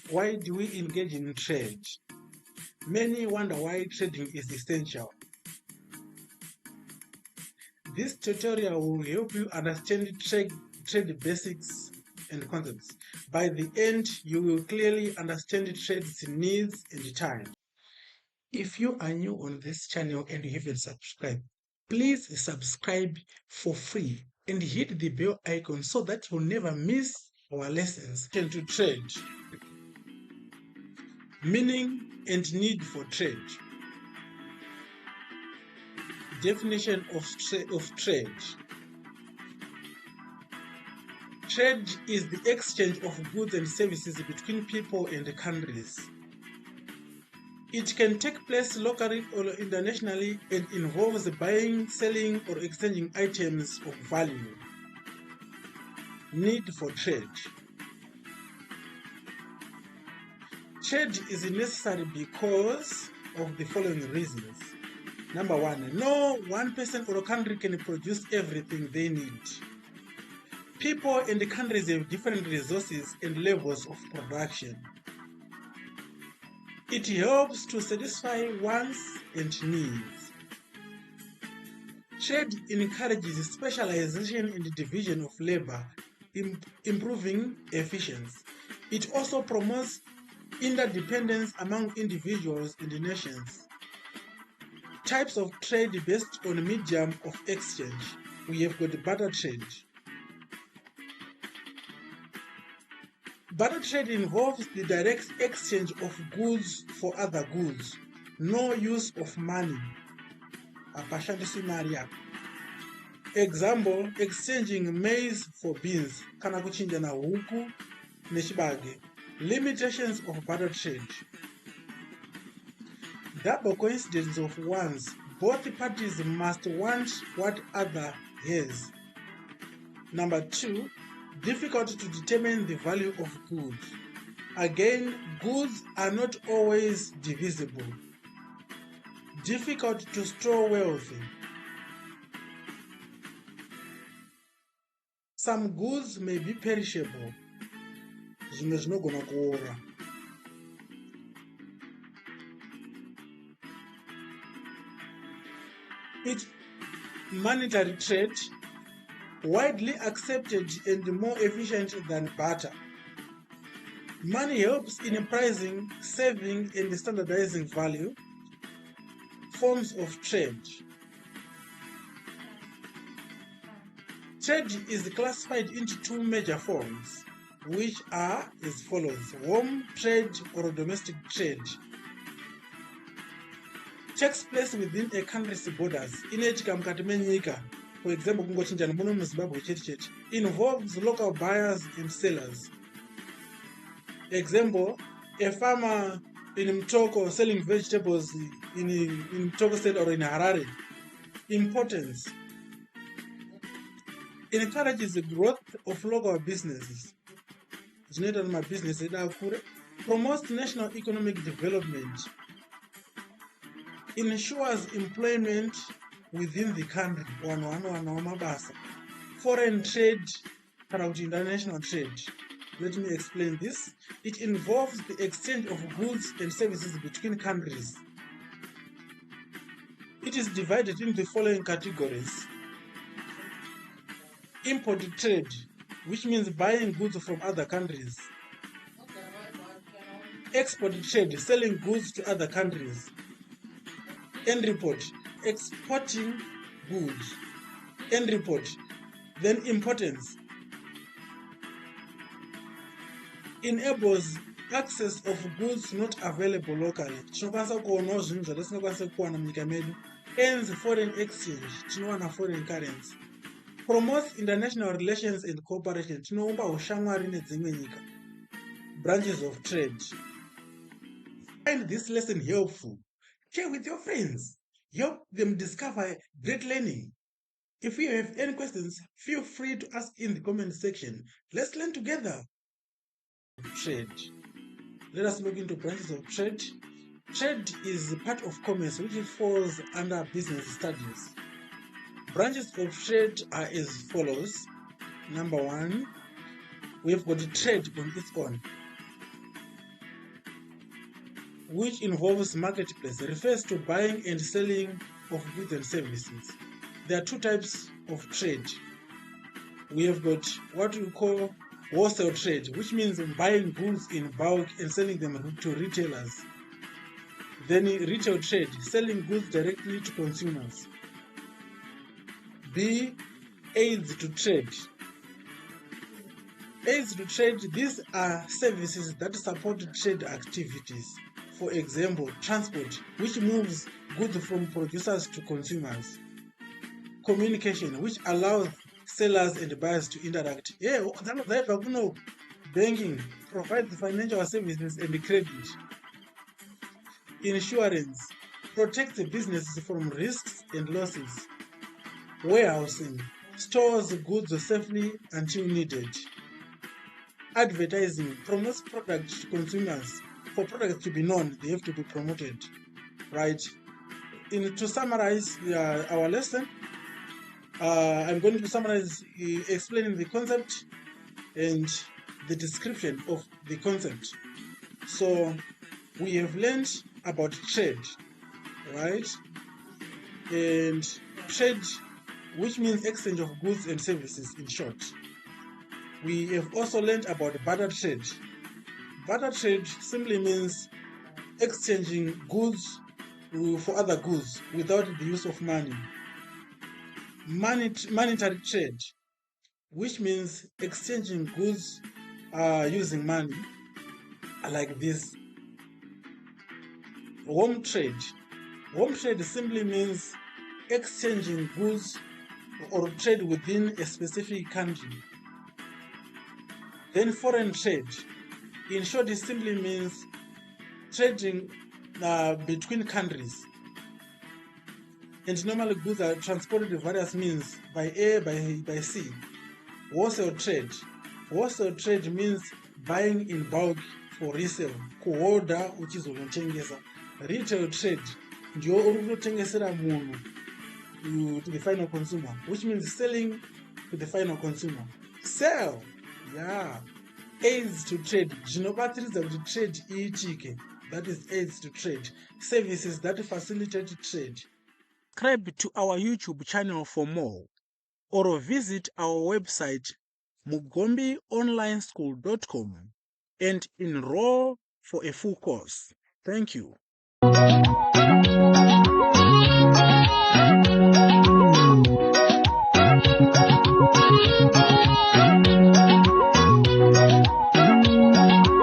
Why do we engage in trade? Many wonder why trading is essential. This tutorial will help you understand trade basics and concepts. By the end, you will clearly understand trade's needs and time. If you are new on this channel and you haven't subscribed, please subscribe for free and hit the bell icon so that you'll never miss our lessons. To trade. Meaning and need for trade. Definition of trade. Trade is the exchange of goods and services between people and countries. It can take place locally or internationally and involves buying, selling, or exchanging items of value. Need for trade. Trade is necessary because of the following reasons. Number one, no one person or country can produce everything they need. People and countries have different resources and levels of production. It helps to satisfy wants and needs. Trade encourages specialization and division of labor, improving efficiency. It also promotes interdependence among individuals and nations. Types of trade based on medium of exchange. We have got barter trade. Barter trade involves the direct exchange of goods for other goods. No use of money. Example, exchanging maize for beans. Kana kuchinjana huku nechibage. Limitations of barter trade. Double coincidence of wants. Both parties must want what other has. Number two, difficult to determine the value of goods. Again, goods are not always divisible. Difficult to store wealth. Some goods may be perishable. It's monetary trade, widely accepted and more efficient than barter. Money helps in pricing, saving, and standardizing value. Forms of trade. Trade is classified into two major forms, which are as follows: home trade or domestic trade. Takes place within a country's borders. For example, involves local buyers and sellers. Example, a farmer in Mtoko selling vegetables in Mtoko State or in Harare. Importance. It encourages the growth of local businesses. Promotes national economic development. Ensures employment within the country. Foreign trade, international trade. Let me explain this. It involves the exchange of goods and services between countries. It is divided into the following categories. Import trade, which means buying goods from other countries. Export trade, selling goods to other countries. Entrepôt, exporting goods. Entrepôt, then importance. Enables access of goods not available locally. Ends foreign exchange, foreign currency. Promotes international relations and cooperation. Branches of trade. Find this lesson helpful. Share with your friends. Help them discover great learning. If you have any questions, feel free to ask in the comment section. Let's learn together. Trade. Let us look into branches of trade. Trade is part of commerce which falls under business studies. Branches of trade are as follows. Number one, we have got trade on its own. which involves marketplace, refers to buying and selling of goods and services. There are two types of trade. We have got what we call wholesale trade, which means buying goods in bulk and selling them to retailers. Then retail trade, selling goods directly to consumers. B, aids to trade. Aids to trade, these are services that support trade activities. For example, transport, which moves goods from producers to consumers. Communication, which allows sellers and buyers to interact. Banking provides financial services and credit. Insurance protects businesses from risks and losses. Warehousing stores goods safely until needed. Advertising promotes products to consumers. For products to be known, they have to be promoted, right? To summarize our lesson, I'm going to summarize explaining the concept and the description of the concept. So we have learned about trade, right? And trade, which means exchange of goods and services in short. We have also learned about barter trade. Barter trade simply means exchanging goods for other goods without the use of money. Monetary trade, which means exchanging goods using money, like this. Home trade. Home trade simply means exchanging goods or trade within a specific country. Then foreign trade. In short, it simply means trading between countries. And normally goods are transported by various means, by air, by sea. Wholesale trade. Wholesale trade means buying in bulk for resale. Kuhoda uchizonotengesa. Retail trade ndio unotengesera munhu to the final consumer, which means selling to the final consumer. Sell, yeah. Aids to trade. Zvinobatsiridza kuti trade iitike. That is aids to trade. Services that facilitate trade. Subscribe to our YouTube channel for more, or visit our website mugombionlineschool.com and enroll for a full course. Thank you.